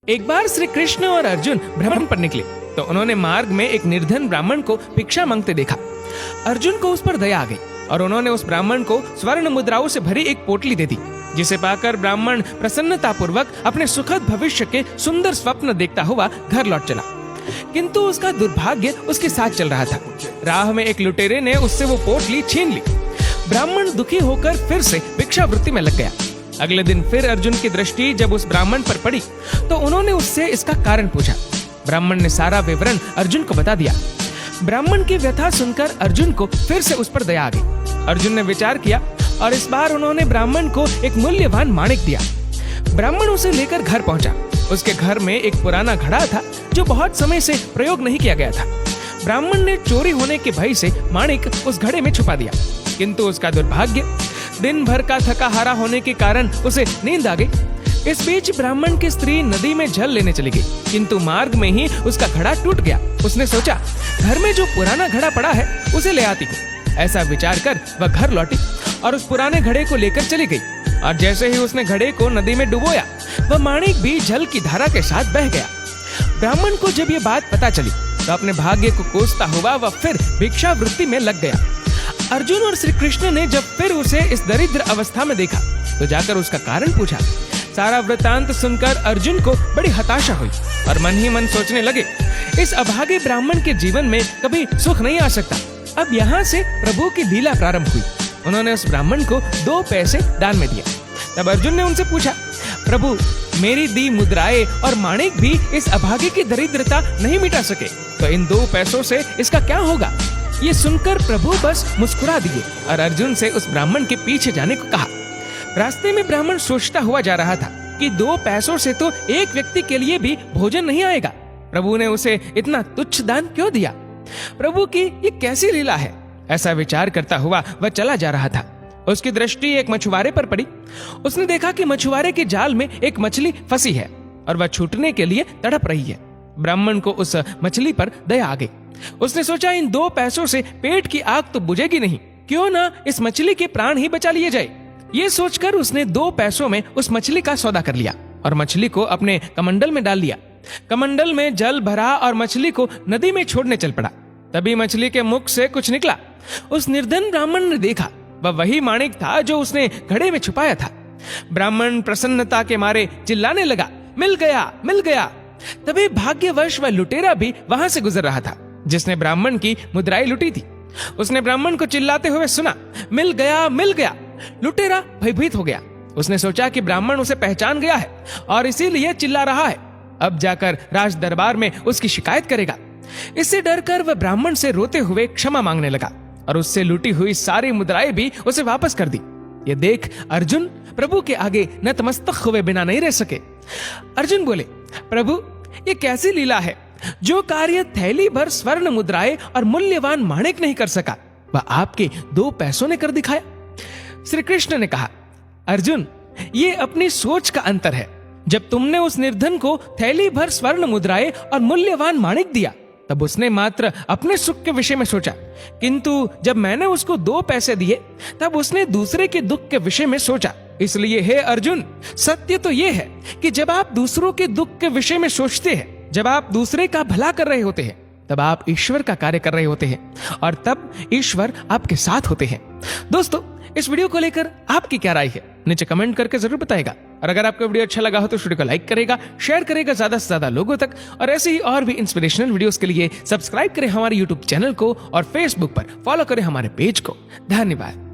एक बार श्री कृष्ण और अर्जुन भ्रमण पर निकले तो उन्होंने मार्ग में एक निर्धन ब्राह्मण को भिक्षा मांगते देखा। अर्जुन को उस पर दया आ गई और उन्होंने उस ब्राह्मण को स्वर्ण मुद्राओं से भरी एक पोटली दे दी, जिसे पाकर ब्राह्मण प्रसन्नता पूर्वक अपने सुखद भविष्य के सुंदर स्वप्न देखता हुआ घर लौट चला। किंतु उसका दुर्भाग्य उसके साथ चल रहा था। राह में एक लुटेरे ने उससे वो पोटली छीन ली। ब्राह्मण दुखी होकर फिर से भिक्षावृत्ति में लग गया। अगले दिन फिर अर्जुन की दृष्टि जब उस ब्राह्मण पर पड़ी तो उन्होंने उससे इसका कारण पूछा। ब्राह्मण ने सारा विवरण अर्जुन को बता दिया। ब्राह्मण की व्यथा सुनकर अर्जुन को फिर से उस पर दया आ गई। अर्जुन ने विचार किया और इस बार उन्होंने ब्राह्मण को एक मूल्यवान माणिक दिया। ब्राह्मण उसे लेकर घर पहुंचा। उसके घर में एक पुराना घड़ा था जो बहुत समय से प्रयोग नहीं किया गया था। ब्राह्मण ने चोरी होने के भय से माणिक उस घड़े में छुपा दिया, किंतु उसका दुर्भाग्य, दिन भर का थका हारा होने के कारण उसे नींद आ गई। इस बीच ब्राह्मण की स्त्री नदी में जल लेने चली गई, किंतु मार्ग में ही उसका घड़ा टूट गया। उसने सोचा, घर में जो पुराना घड़ा पड़ा है उसे ले आती हूँ। ऐसा विचार कर वह घर लौटी और उस पुराने घड़े को लेकर चली गई। और जैसे ही उसने घड़े को नदी में डुबोया, वह माणिक भी जल की धारा के साथ बह गया। ब्राह्मण को जब ये बात पता चली तो अपने भाग्य को कोसता हुआ वह फिर भिक्षावृत्ति में लग गया। अर्जुन और श्री कृष्ण ने जब फिर उसे इस दरिद्र अवस्था में देखा तो जाकर उसका कारण पूछा। सारा वृतांत सुनकर अर्जुन को बड़ी हताशा हुई और मन ही मन सोचने लगे, इस अभागे ब्राह्मण के जीवन में कभी सुख नहीं आ सकता। अब यहाँ से प्रभु की लीला प्रारंभ हुई। उन्होंने उस ब्राह्मण को 2 पैसे दान में दिया। तब अर्जुन ने उनसे पूछा, प्रभु, मेरी दी मुद्राएं और माणिक भी इस अभागे की दरिद्रता नहीं मिटा सके, तो इन 2 पैसों से इसका क्या होगा? ये सुनकर प्रभु बस मुस्कुरा दिए और अर्जुन से उस ब्राह्मण के पीछे जाने को कहा। रास्ते में ब्राह्मण सोचता हुआ जा रहा था कि 2 पैसों से तो एक व्यक्ति के लिए भी भोजन नहीं आएगा। प्रभु ने उसे इतना तुच्छ दान क्यों दिया? प्रभु की ये कैसी लीला है? ऐसा विचार करता हुआ वह चला जा रहा था। उसकी दृष्टि एक मछुआरे पर पड़ी। उसने देखा कि मछुआरे के जाल में एक मछली फंसी है और वह छूटने के लिए तड़प रही है। ब्राह्मण को उस मछली पर दया आ गई। उसने सोचा, इन 2 पैसों से पेट की आग तो बुझेगी नहीं, क्यों ना इस मछली के प्राण ही बचा लिए जाए। ये सोचकर उसने 2 पैसों में उस मछली का सौदा कर लिया और मछली को अपने कमंडल में डाल लिया। कमंडल में जल भरा और मछली को नदी में छोड़ने चल पड़ा। तभी मछली के मुख से कुछ निकला। उस निर्धन ब्राह्मण ने देखा, वह वही माणिक था जो उसने घड़े में छुपाया था। ब्राह्मण प्रसन्नता के मारे चिल्लाने लगा, मिल गया, मिल गया। तभी भाग्यवश वह लुटेरा भी वहां से गुजर रहा था जिसने ब्राह्मण की मुद्राएं लुटी थी। उसने ब्राह्मण को चिल्लाते हुए सुना, मिल गया, मिल गया। लुटेरा भयभीत हो गया। उसने सोचा कि ब्राह्मण उसे पहचान गया है और इसीलिए चिल्ला रहा है। अब जाकर राज दरबार में उसकी शिकायत करेगा। इससे डरकर वह ब्राह्मण से रोते हुए क्षमा मांगने लगा और उससे लूटी हुई सारी मुद्राएं भी उसे वापस कर दी। ये देख अर्जुन प्रभु के आगे नतमस्तक हुए बिना नहीं रह सके। अर्जुन बोले, प्रभु, ये कैसी लीला है? जो कार्य थैली भर स्वर्ण मुद्राएं और मूल्यवान माणिक नहीं कर सका, वह आपके 2 पैसों ने कर दिखाया। श्री कृष्ण ने कहा, अर्जुन, ये अपनी सोच का अंतर है। जब तुमने उस निर्धन को थैली भर स्वर्ण मुद्राएं और मूल्यवान माणिक दिया, तब उसने मात्र अपने सुख के विषय में सोचा, किंतु जब मैंने उसको 2 पैसे दिए, तब उसने दूसरे के दुख के विषय में सोचा। इसलिए हे अर्जुन, सत्य तो ये है कि जब आप दूसरों के दुख के विषय में सोचते हैं, जब आप दूसरे का भला कर रहे होते हैं, तब आप ईश्वर का कार्य कर रहे होते हैं और तब ईश्वर आपके साथ होते हैं। दोस्तों, इस वीडियो को लेकर आपकी क्या राय है? नीचे कमेंट करके जरूर बताएगा। और अगर आपको वीडियो अच्छा लगा हो तो वीडियो को लाइक करेगा, शेयर करेगा ज्यादा से ज्यादा लोगों तक। और ऐसे ही और भी इंस्पिरेशनल वीडियोस के लिए सब्सक्राइब करें हमारे यूट्यूब चैनल को और फेसबुक पर फॉलो करें हमारे पेज को। धन्यवाद।